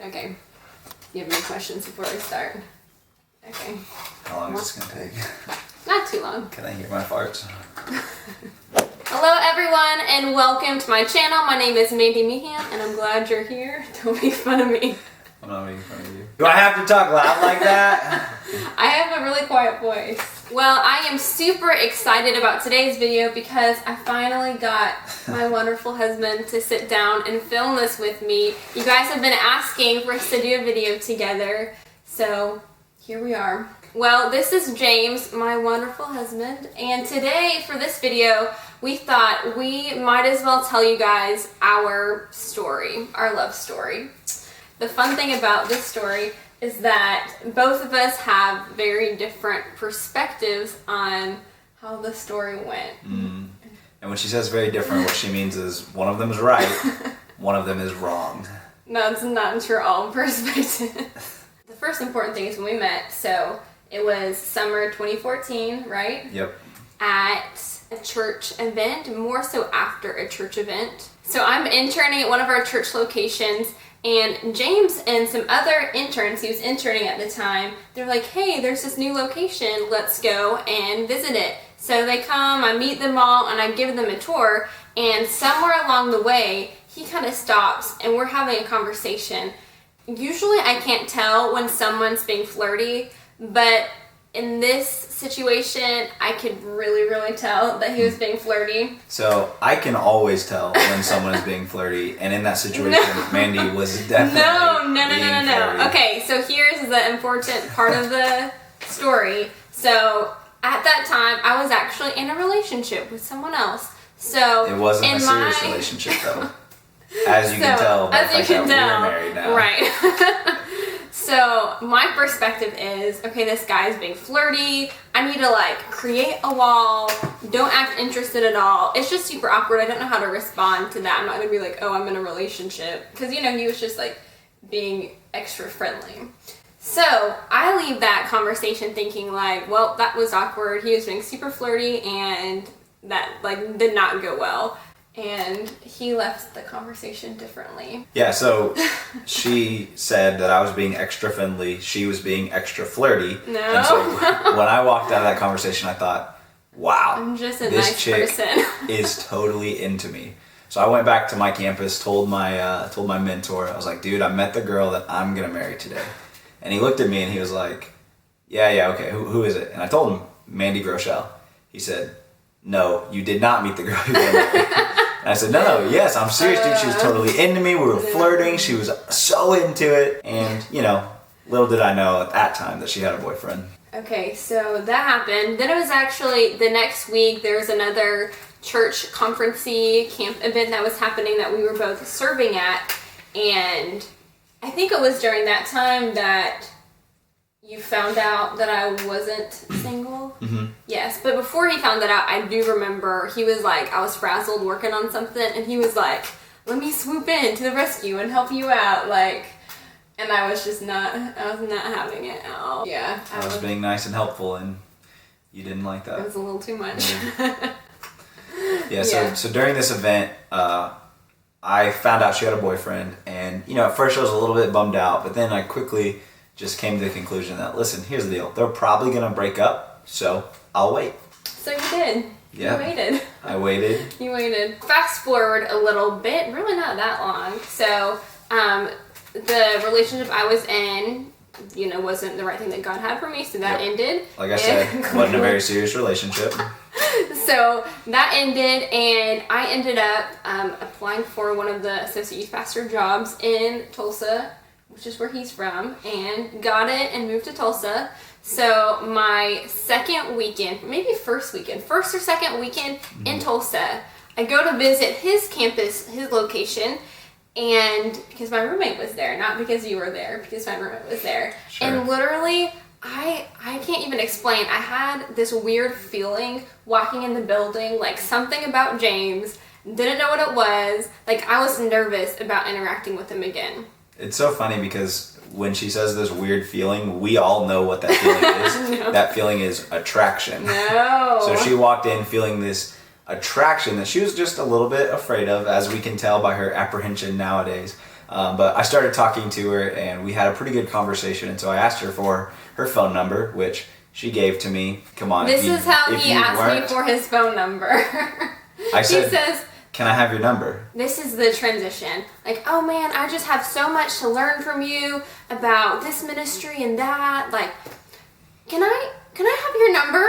Okay. Do you have any questions before we start? Okay. How long is this going to take? Not too long. Can I hear my farts? Hello everyone and welcome to my channel. My name is Mandy Meehan and I'm glad you're here. Don't make fun of me. I'm not making fun of you. Do I have to talk loud like that? I have a really quiet voice. Well, I am super excited about today's video because I finally got my wonderful husband to sit down and film this with me. You guys have been asking for us to do a video together, so here we are. Well, this is James, my wonderful husband, and today for this video, we thought we might as well tell you guys our story, our love story. The fun thing about this story is that both of us have very different perspectives on how the story went. Mm. And when she says very different, what she means is one of them is right, one of them is wrong. No, it's not true all perspective. The first important thing is when we met, so it was summer 2014, right? Yep. At a church event, more so after a church event. So I'm interning at one of our church locations, and James and some other interns, he was interning at the time, they're like, hey, there's this new location, let's go and visit it. So they come, I meet them all, and I give them a tour, and somewhere along the way, he kind of stops, and we're having a conversation. Usually I can't tell when someone's being flirty, but in this situation, I could really tell that he was being flirty. So I can always tell when someone is being flirty, and in that situation, Mandy was definitely being flirty. Okay, so here's the important part of the story. So at that time, I was actually in a relationship with someone else. So it wasn't a serious relationship, though. As you can tell, by the fact that we're married now. Right. So my perspective is, okay, this guy's being flirty. I need to like create a wall. Don't act interested at all. It's just super awkward. I don't know how to respond to that. I'm not gonna be like, oh, I'm in a relationship. Because, you know, he was just like being extra friendly. So I leave that conversation thinking like, well, that was awkward. He was being super flirty and that like did not go well. And he left the conversation differently. Yeah, so she said that I was being extra friendly. She was being extra flirty. No. And so when I walked out of that conversation, I thought, wow, I'm just a this nice chick person. is totally into me. So I went back to my campus, told my mentor, I was like, dude, I met the girl that I'm going to marry today. And he looked at me and he was like, yeah, okay, who is it? And I told him, Mandy Groeschel. He said, no, you did not meet the girl you're going to marry. And I said, no, yes, I'm serious, dude. She was totally into me. We were flirting. She was so into it. And, you know, little did I know at that time that she had a boyfriend. Okay, so that happened. Then it was actually the next week, there was another church conference-y camp event that was happening that we were both serving at. And I think it was during that time that you found out that I wasn't single. Mm-hmm. Yes, but before he found that out, I do remember he was like, I was frazzled working on something, and he was like, let me swoop in to the rescue and help you out, like, and I was not having it at all. Yeah. I was being nice and helpful, and you didn't like that. It was a little too much. Yeah, so during this event, I found out she had a boyfriend, and, you know, at first I was a little bit bummed out, but then I quickly just came to the conclusion that, listen, here's the deal. They're probably going to break up, so I'll wait. So you did. Yeah. You waited. I waited. You waited. Fast forward a little bit, really not that long. So the relationship I was in, you know, wasn't the right thing that God had for me, so that ended. Like I said, wasn't a very serious relationship. So that ended, and I ended up applying for one of the associate youth pastor jobs in Tulsa, which is where he's from, and got it and moved to Tulsa. So my second weekend, maybe first or second weekend in Tulsa, I go to visit his campus, his location, and because my roommate was there, not because you were there, because my roommate was there. Sure. And literally, I can't even explain. I had this weird feeling walking in the building, like something about James, didn't know what it was, like I was nervous about interacting with him again. It's so funny because when she says this weird feeling, we all know what that feeling is. No. That feeling is attraction. No. So she walked in feeling this attraction that she was just a little bit afraid of, as we can tell by her apprehension nowadays. But I started talking to her, and we had a pretty good conversation. And so I asked her for her phone number, which she gave to me. Come on. This is how he asked me for his phone number. I said, he says, "Can I have your number?" This is the transition. Like, oh man, I just have so much to learn from you about this ministry and that. Like, can I have your number?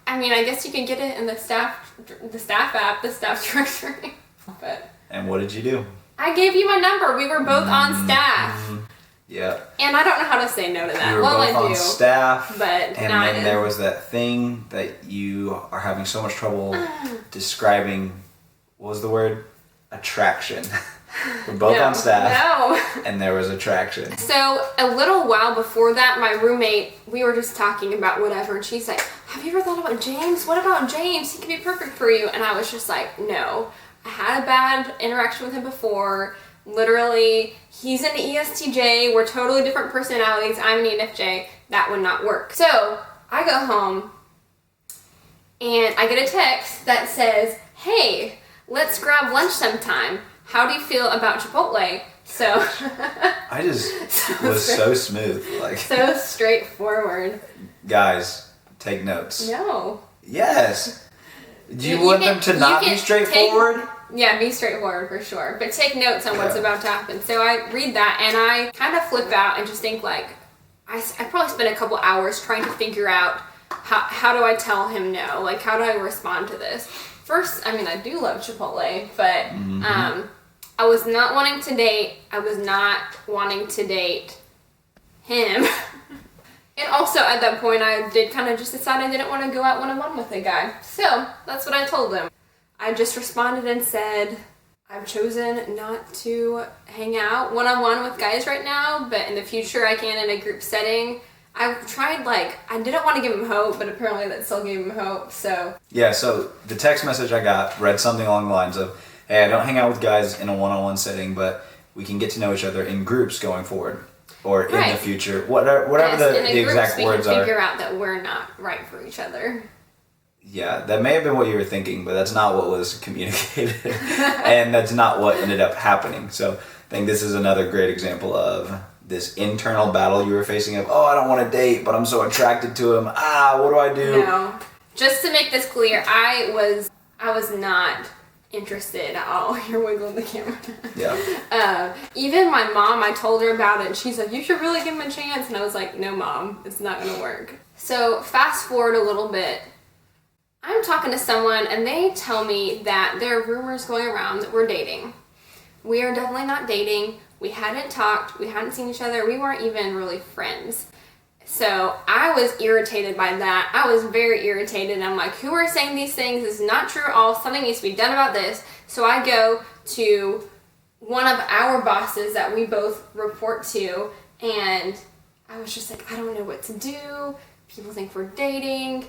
I mean, I guess you can get it in the staff app, the staff directory. But and what did you do? I gave you my number. We were both on staff. Yeah. And I don't know how to say no to that. We were both on staff. But and then there was that thing that you are having so much trouble describing. What was the word? Attraction. We're both on staff. No. And there was attraction. So a little while before that, my roommate, we were just talking about whatever, and she's like, have you ever thought about James? What about James? He could be perfect for you. And I was just like, no. I had a bad interaction with him before. Literally, he's an ESTJ. We're totally different personalities. I'm an ENFJ. That would not work. So I go home, and I get a text that says, hey, let's grab lunch sometime. How do you feel about Chipotle? So I just was so smooth, like so straightforward. Guys, take notes. No. Yes. Do you want them to not be straightforward? Yeah, be straightforward for sure. But take notes on what's about to happen. So I read that and I kind of flip out and just think like, I probably spent a couple hours trying to figure out how do I tell him no? Like, how do I respond to this? First, I mean, I do love Chipotle, but I was not wanting to date. I was not wanting to date him. And also at that point, I did kind of just decide I didn't want to go out one-on-one with a guy. So that's what I told him. I just responded and said, I've chosen not to hang out one-on-one with guys right now, but in the future I can in a group setting. I've tried, I didn't want to give him hope, but apparently that still gave him hope, so. Yeah, so the text message I got read something along the lines of, hey, I don't hang out with guys in a one-on-one setting, but we can get to know each other in groups going forward. Or in the future, whatever the exact words are. We can figure out that we're not right for each other. Yeah, that may have been what you were thinking, but that's not what was communicated. And that's not what ended up happening. So I think this is another great example of this internal battle you were facing of, oh, I don't want to date, but I'm so attracted to him. What do I do? No. Just to make this clear, I was not interested at all. You're wiggling the camera. Yeah. Even my mom, I told her about it, and she's like, you should really give him a chance. And I was like, no, Mom, it's not going to work. So fast forward a little bit. I'm talking to someone, and they tell me that there are rumors going around that we're dating. We are definitely not dating. We hadn't talked. We hadn't seen each other. We weren't even really friends. So I was irritated by that. I was very irritated. And I'm like, who are saying these things? This is not true at all. Something needs to be done about this. So I go to one of our bosses that we both report to, and I was just like, I don't know what to do. People think we're dating.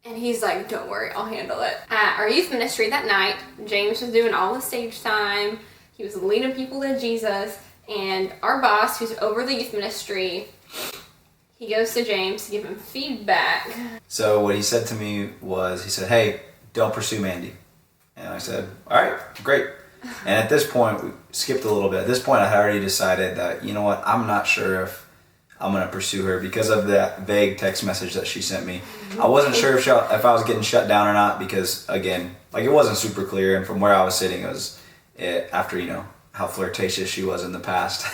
And he's like, don't worry, I'll handle it. At our youth ministry that night, James was doing all the stage time. He was leading people to Jesus. And our boss, who's over the youth ministry, he goes to James to give him feedback. So what he said to me was, he said, hey, don't pursue Mandy. And I said, all right, great. And at this point, we skipped a little bit. At this point, I had already decided that, you know what, I'm not sure if I'm going to pursue her because of that vague text message that she sent me. I wasn't sure if I was getting shut down or not because, again, it wasn't super clear. And from where I was sitting, after, how flirtatious she was in the past.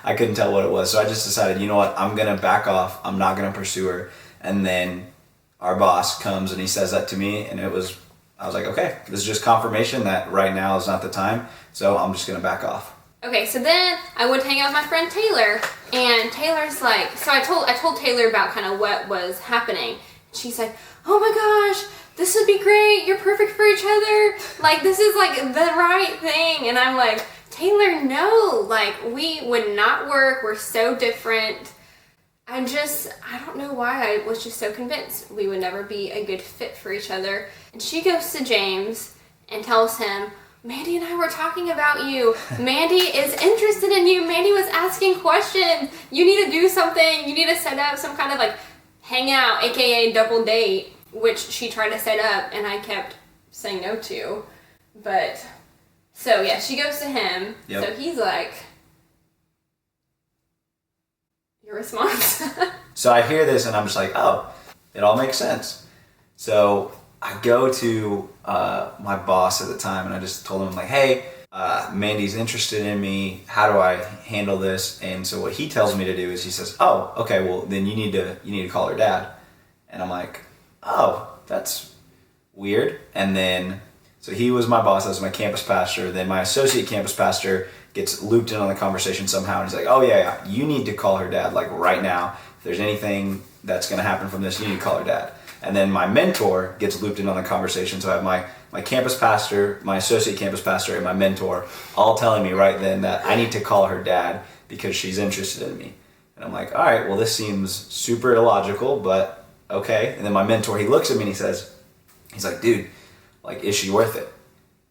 I couldn't tell what it was. So I just decided, you know what, I'm going to back off. I'm not going to pursue her. And then our boss comes and he says that to me. And I was like, okay, this is just confirmation that right now is not the time. So I'm just going to back off. Okay, so then I would hang out with my friend Taylor, and Taylor's like, so I told Taylor about kind of what was happening. She's like, oh my gosh, this would be great. You're perfect for each other. This is the right thing. And I'm like, Taylor, no, we would not work. We're so different. I don't know why I was just so convinced we would never be a good fit for each other. And she goes to James and tells him, Mandy and I were talking about you. Mandy is interested in you. Mandy was asking questions. You need to do something. You need to set up some kind of hangout, aka double date, which she tried to set up and I kept saying no to. But, so yeah, she goes to him. Yep. So he's like, response. So I hear this and I'm just like, oh, it all makes sense. So I go to my boss at the time and I just told him, I'm like, hey, Mandy's interested in me. How do I handle this? And so what he tells me to do is he says, oh, okay, well then you need to call her dad. And I'm like, oh, that's weird. And then, so he was my boss, that was my campus pastor. Then my associate campus pastor gets looped in on the conversation somehow. And he's like, oh yeah, you need to call her dad, like right now. If there's anything that's gonna happen from this, you need to call her dad. And then my mentor gets looped in on the conversation. So I have my campus pastor, my associate campus pastor, and my mentor all telling me right then that I need to call her dad because she's interested in me. And I'm like, all right, well, this seems super illogical, but okay. And then my mentor, he looks at me and he's like, dude, like, is she worth it?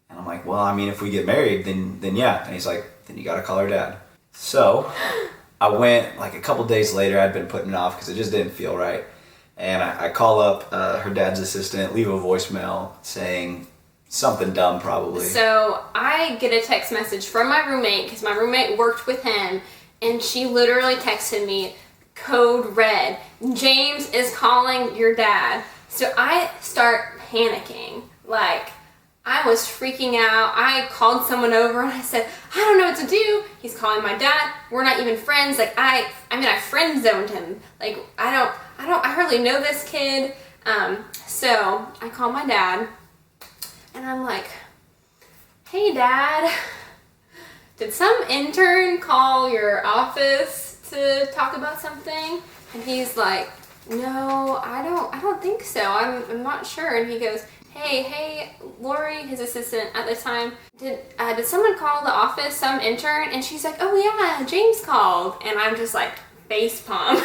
And I'm like, well, I mean, if we get married, then yeah. And he's like, then you gotta call her dad. So I went, like a couple days later, I'd been putting it off because it just didn't feel right. And I call up her dad's assistant, leave a voicemail saying something dumb probably. So I get a text message from my roommate, because my roommate worked with him, and she literally texted me, code red, James is calling your dad. So I start panicking. Like, I was freaking out. I called someone over and I said, I don't know what to do. He's calling my dad. We're not even friends. Like, I friend zoned him. Like, I hardly know this kid. So I call my dad and I'm like, hey dad, did some intern call your office to talk about something? And he's like, no, I don't think so. I'm not sure. And he goes, hey, Lori, his assistant at the time, did someone call the office, some intern? And she's like, oh yeah, James called. And I'm just like, facepalm.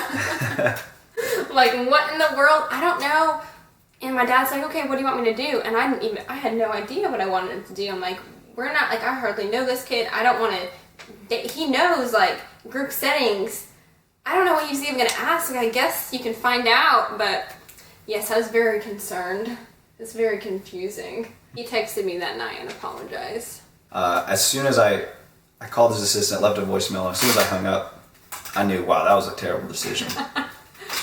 Like, what in the world? I don't know. And my dad's like, okay, what do you want me to do? And I had no idea what I wanted him to do. I'm like, we're not, like, I hardly know this kid. I don't want to, he knows, like, group settings. I don't know what he's even going to ask. Like, I guess you can find out. But yes, I was very concerned. It's very confusing. He texted me that night and apologized. As soon as I called his assistant, left a voicemail, as soon as I hung up, I knew, wow, that was a terrible decision.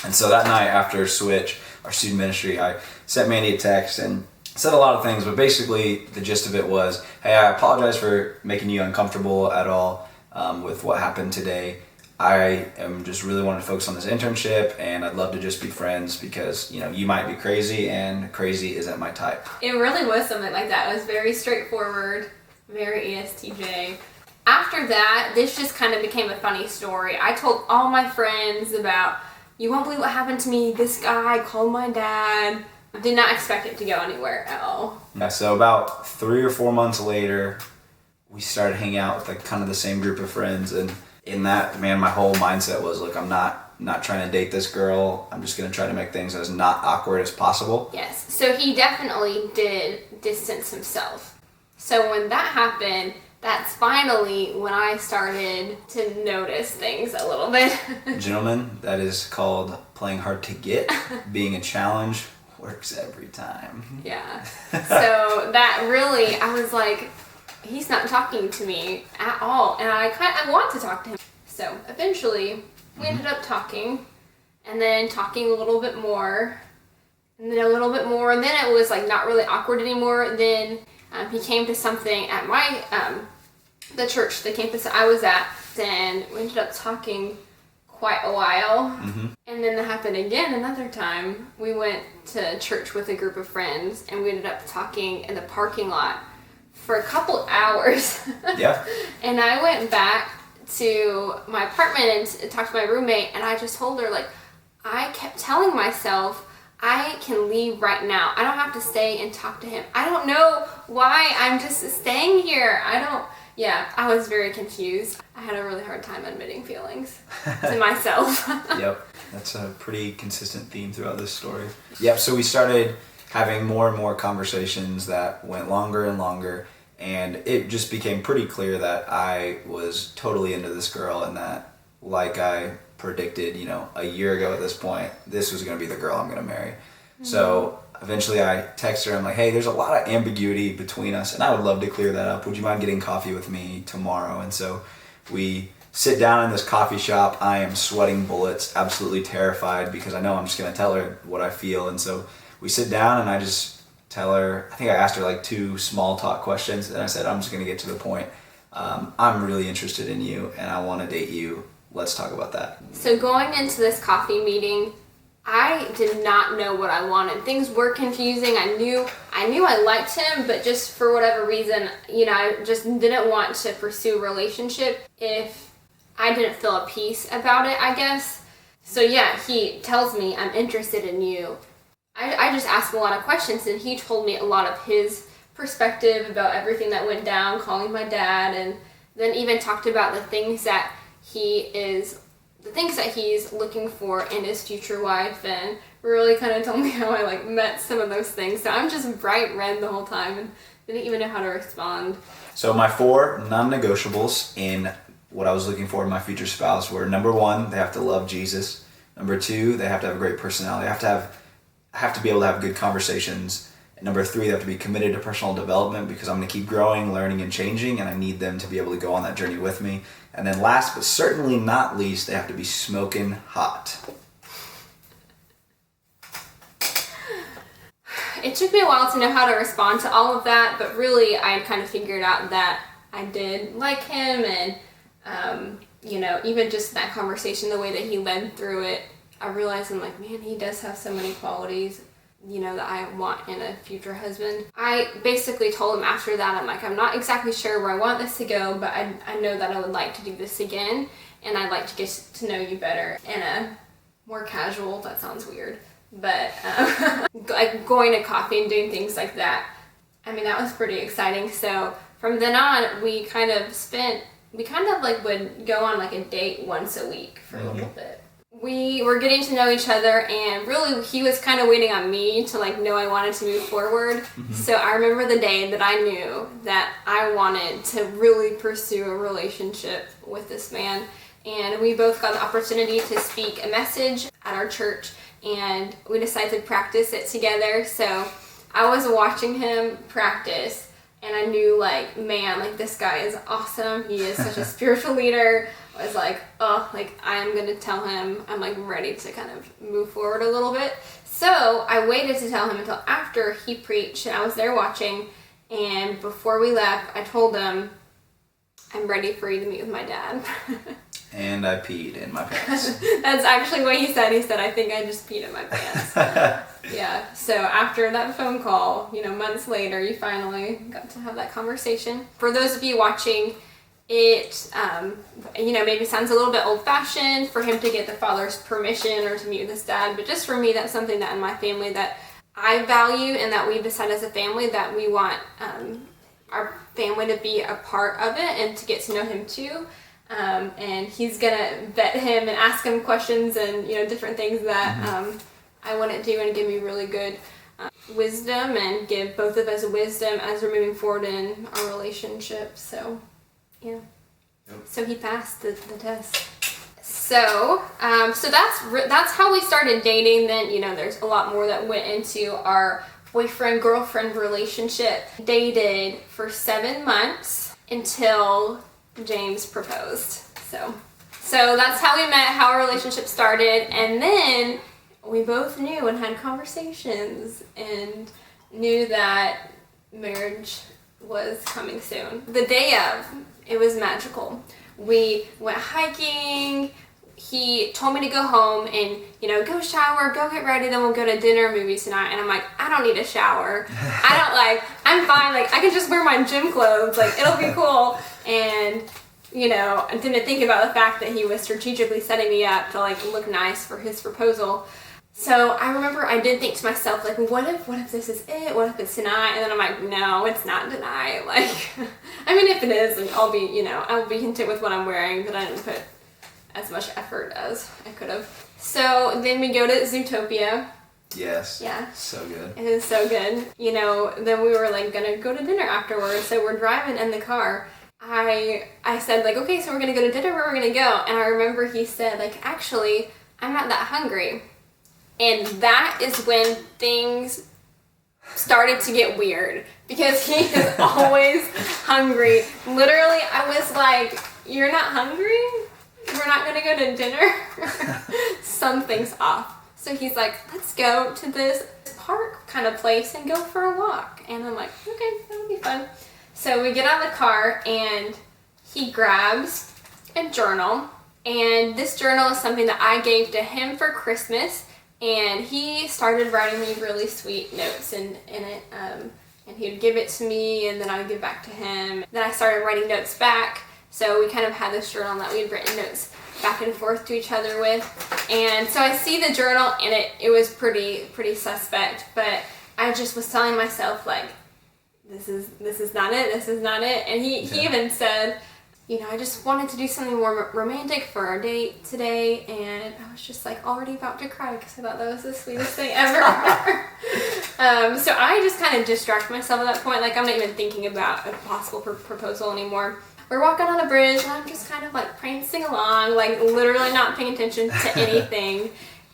And so that night after Switch, our student ministry, I sent Mandy a text and said a lot of things, but basically the gist of it was, hey, I apologize for making you uncomfortable at all with what happened today. I am just really wanting to focus on this internship, and I'd love to just be friends because, you know, you might be crazy and crazy isn't my type. It really was something like that. It was very straightforward, very ESTJ. After that, this just kind of became a funny story. I told all my friends about, you won't believe what happened to me. This guy called my dad. Did not expect it to go anywhere at all. Yeah, so about 3 or 4 months later, we started hanging out with like kind of the same group of friends, and in that, man, my whole mindset was, look, I'm not trying to date this girl. I'm just going to try to make things as not awkward as possible. Yes, so he definitely did distance himself. So when that happened, that's finally when I started to notice things a little bit. Gentlemen, that is called playing hard to get. Being a challenge works every time. Yeah. So that really, I was like, he's not talking to me at all, and I want to talk to him. So eventually, we ended up talking, and then talking a little bit more, and then a little bit more, and then it was like not really awkward anymore. Then he came to something at my the church, the campus that I was at, and we ended up talking quite a while. And then that happened again another time. We went to church with a group of friends, and we ended up talking in the parking lot for a couple hours. Yeah. And I went back to my apartment and talked to my roommate, and I just told her, like, I kept telling myself, I can leave right now. I don't have to stay and talk to him. I don't know why I'm just staying here. I was very confused. I had a really hard time admitting feelings to myself. Yep, that's a pretty consistent theme throughout this story. Yep, so we started having more and more conversations that went longer and longer, and it just became pretty clear that I was totally into this girl, and that, like I predicted, you know, a year ago at this point, this was going to be the girl I'm going to marry. So eventually I text her, I'm like, hey, there's a lot of ambiguity between us, and I would love to clear that up. Would you mind getting coffee with me tomorrow? And so we sit down in this coffee shop. I am sweating bullets, absolutely terrified because I know I'm just going to tell her what I feel. And so we sit down and I just tell her, I think I asked her like 2 small talk questions, and I said, I'm just going to get to the point. I'm really interested in you and I want to date you. Let's talk about that. So going into this coffee meeting, I did not know what I wanted. Things were confusing. I knew I liked him, but just for whatever reason, I just didn't want to pursue a relationship if I didn't feel a peace about it, I guess. So yeah, he tells me, I'm interested in you. I just asked him a lot of questions, and he told me a lot of his perspective about everything that went down, calling my dad, and then even talked about the things that he's looking for in his future wife, and really kind of told me how I like met some of those things. So I'm just bright red the whole time and didn't even know how to respond. So my 4 non-negotiables in what I was looking for in my future spouse were: number 1, they have to love Jesus. Number 2, they have to have a great personality. They have to be able to have good conversations. And number 3, they have to be committed to personal development, because I'm going to keep growing, learning, and changing, and I need them to be able to go on that journey with me. And then last but certainly not least, they have to be smoking hot. It took me a while to know how to respond to all of that, but really I kind of figured out that I did like him, and even just that conversation, the way that he led through it, I realized I'm like, man, he does have so many qualities that I want in a future husband. I basically told him after that, I'm like, I'm not exactly sure where I want this to go, but I know that I would like to do this again, and I'd like to get to know you better in a more casual, that sounds weird, but like going to coffee and doing things like that. I mean, that was pretty exciting. So from then on, we kind of like would go on like a date once a week for a little bit. We were getting to know each other, and really he was kind of waiting on me to like know I wanted to move forward. So I remember the day that I knew that I wanted to really pursue a relationship with this man, and we both got the opportunity to speak a message at our church, and we decided to practice it together. So I was watching him practice, and I knew like, man, like this guy is awesome. He is such a spiritual leader. I was like, oh, like I am gonna tell him I'm like ready to kind of move forward a little bit. So I waited to tell him until after he preached, and I was there watching, and before we left, I told him, I'm ready for you to meet with my dad. And I peed in my pants. That's actually what he said. He said, I think I just peed in my pants. Yeah, so after that phone call, months later, you finally got to have that conversation. For those of you watching, it, maybe sounds a little bit old-fashioned for him to get the father's permission or to meet with his dad, but just for me, that's something that in my family that I value, and that we've decided as a family that we want our family to be a part of it and to get to know him too. And he's gonna vet him and ask him questions and different things that I wouldn't do, and give me really good wisdom, and give both of us wisdom as we're moving forward in our relationship. So yeah. Yep. So he passed the test. So that's how we started dating. Then there's a lot more that went into our boyfriend-girlfriend relationship. Dated for 7 months until James proposed. So that's how we met, how our relationship started, and then we both knew and had conversations and knew that marriage was coming soon. The day of, it was magical. We went hiking. He told me to go home and, go shower, go get ready, then we'll go to dinner, movies tonight. And I'm like, I don't need a shower. I'm fine. Like, I can just wear my gym clothes. Like, it'll be cool. And, I didn't think about the fact that he was strategically setting me up to, like, look nice for his proposal. So I remember I did think to myself, like, what if this is it? What if it's tonight? And then I'm like, no, it's not tonight. Like, I mean, if it is, like, I'll be content with what I'm wearing, but I didn't put as much effort as I could have. So then we go to Zootopia. Yes. Yeah. So good. It is so good. Then we were like gonna go to dinner afterwards. So we're driving in the car. I said like, okay, so we're gonna go to dinner, where we're gonna go? And I remember he said like, actually, I'm not that hungry. And that is when things started to get weird, because he is always hungry. Literally, I was like, you're not hungry? go to dinner? Something's off. So he's like, let's go to this park kind of place and go for a walk. And I'm like, okay, that'll be fun. So we get out of the car and he grabs a journal. And this journal is something that I gave to him for Christmas. And he started writing me really sweet notes in it. And he would give it to me, and then I would give it back to him. Then I started writing notes back. So we kind of had this journal that we had written notes back and forth to each other with. And so I see the journal, and it was pretty suspect. But I just was telling myself, like, this is not it. This is not it. And he even said, you know, I just wanted to do something more romantic for our date today, and I was just like already about to cry because I thought that was the sweetest thing ever. So I just kind of distract myself at that point. Like, I'm not even thinking about a possible proposal anymore. We're walking on a bridge, and I'm just kind of like prancing along, like literally not paying attention to anything.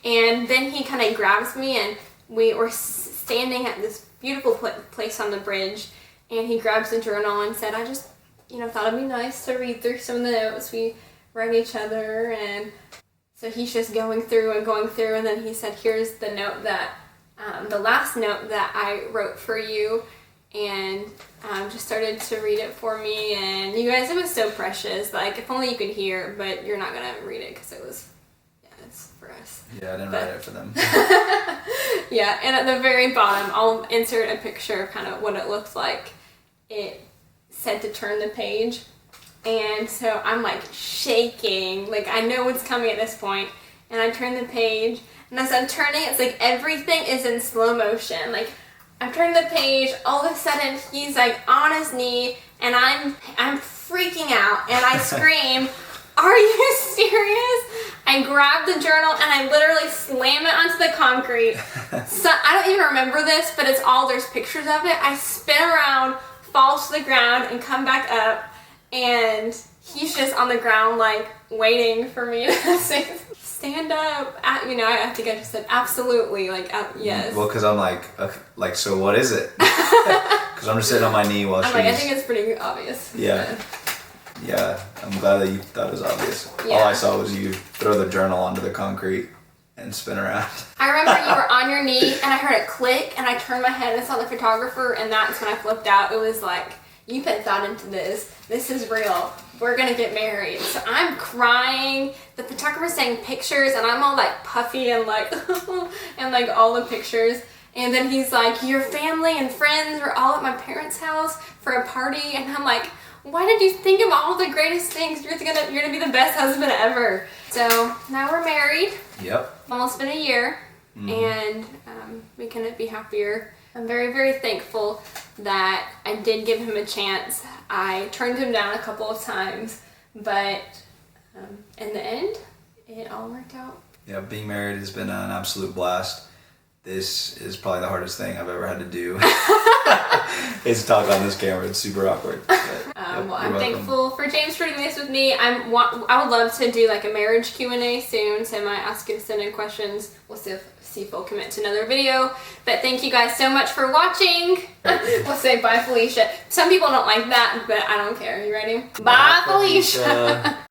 And then he kind of grabs me, and we were standing at this beautiful place on the bridge, and he grabs the journal and said, I just, you know, thought it'd be nice to read through some of the notes we write each other. And so he's just going through, and then he said, here's the note that, the last note that I wrote for you, and just started to read it for me. And you guys, it was so precious. Like, if only you could hear, but you're not gonna read it because it was, it's for us. Yeah, I didn't write it for them. Yeah, and at the very bottom, I'll insert a picture of kind of what it looks like. It said to turn the page, and so I'm like shaking, like I know what's coming at this point, and I turn the page, and as I'm turning, it's like everything is in slow motion. Like, I'm turning the page, all of a sudden he's like on his knee, and I'm freaking out, and I scream, are you serious? I grab the journal and I literally slam it onto the concrete. So I don't even remember this, but there's pictures of it. I spin around, fall to the ground, and come back up, and he's just on the ground like waiting for me to say, stand up. You know, I think I just said absolutely, like yes. Well, because I'm like, so what is it? Because I'm just sitting on my knee while she's... I think it's pretty obvious. Yeah. Yeah, I'm glad that you thought it was obvious. Yeah. All I saw was you throw the journal onto the concrete and spin around. I remember you were on your knee, and I heard it click, and I turned my head and saw the photographer, and that's when I flipped out. It was like, you put thought into this. This is real. We're gonna get married. So I'm crying. The photographer's taking pictures, and I'm all like puffy and like, and like all the pictures. And then he's like, your family and friends were all at my parents' house for a party, and I'm like, why did you think of all the greatest things? You're gonna be the best husband ever. So now we're married. Yep. Almost been a year, and we couldn't be happier. I'm very, very thankful that I did give him a chance. I turned him down a couple of times, but in the end, it all worked out. Yeah, being married has been an absolute blast. This is probably the hardest thing I've ever had to do. Is talk on this camera. It's super awkward. But, well, I'm thankful for James for doing this with me. I would love to do like a marriage Q&A soon, so I might ask you to send in questions. We'll see if we'll commit to another video. But thank you guys so much for watching. We'll say bye, Felicia. Some people don't like that, but I don't care. You ready? Bye, Felicia.